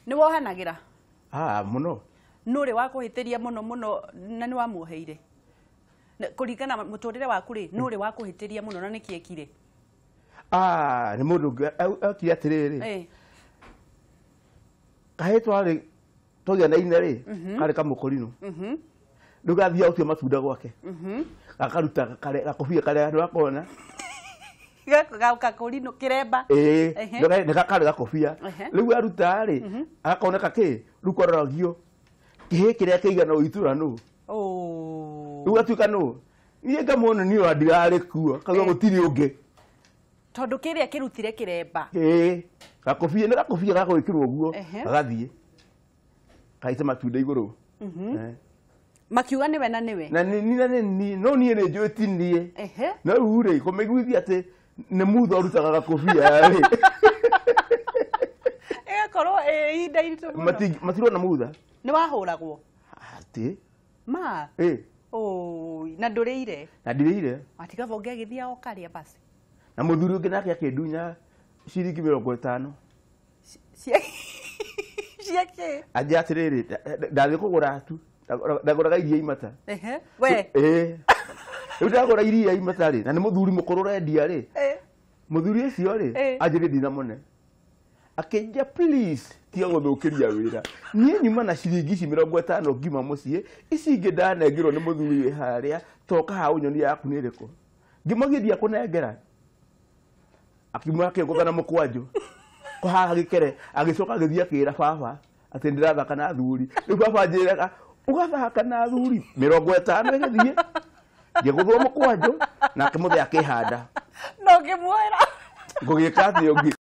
Nĩ wohanagĩra? Mũno. Nũrĩ wa kũhĩtĩria mũno mũno na nĩ wamuoheire? Kũringana mũtũrĩre waku rĩ, nũrĩ wa kũhĩtĩria mũno na nĩkĩ ekire? Nĩ mũndũ akire atĩrĩrĩ. Kahĩĩ twagĩanaine rĩ, karĩ kamũkũrinũ. Rĩu gathiaga gũtua matunda gwake. Gakaruta gakobia karĩa andũ akona. Gakũrinũ kĩremba? Nĩ gakarĩ gakobia. Rĩu aruta rĩ, agakoneka kĩ, rĩu kororagio kĩhĩĩ kĩrĩa kĩigana itũra nũ. Rĩu gatuĩka nũ. Niĩ ngamuonia wa ndirarĩ kuo, kauga gũtirĩ ũngĩ. Tondũ kĩrĩa kĩrutire kĩremba. Gakobia nĩ gakobia gagwĩkĩrwo ũguo, gagathiĩ. Kaita matunda igũrũ. Makiuga nĩwe na nĩwe. Na nĩ no niĩ nĩ njũĩ ti niĩ. No rĩu rĩ, kũmĩiguithia atĩ nĩ mutho ũrutaga gakobia rĩ. Ĩgakorwo ihinda iritũ mũno. Matirona mutha. Nĩ wahũragwo? Atĩ. Ma? Na ndũrĩire? Na ndirĩire. Atigaba ũngĩagĩthia ũkarĩa basi. Na mũthuri ũngĩ nake akĩndunya ciringi 50. Ciake? Anjĩra atĩrĩrĩ, ndathiĩ kũgũra tu. Ndagũraga iria imata. We? Rĩu ndagũra iria imata rĩ, na nĩ mũthuri mũkũrũ ũrendia rĩ. Mũthuri ũcio rĩ, anjĩrĩ ndinamone. Akĩnja please, tiga gũthũkĩria wĩra. Niĩ nyuma na ciringi ici 50 ngima mũciĩ, ici ingĩ ndanengerwo nĩ mũthuri wĩ harĩa, toka ha ũnyonia yaku nĩ ĩrĩkũ. Ngĩmagithia kũnengera. Akiuma akĩgũtha na mũkwanjũ. Haha gĩkere, agĩcoka agĩthiĩ akĩĩra baba atĩ ndĩrathaka na thuri. Rĩu baba anjĩraga, ũgathaka na thuri 50 ĩgĩthiĩ. Ngĩgũthwo mũkwanjũ, nake mũthee akĩhanda. No ngĩmuoera. Ngũgĩka atĩ ũngĩ.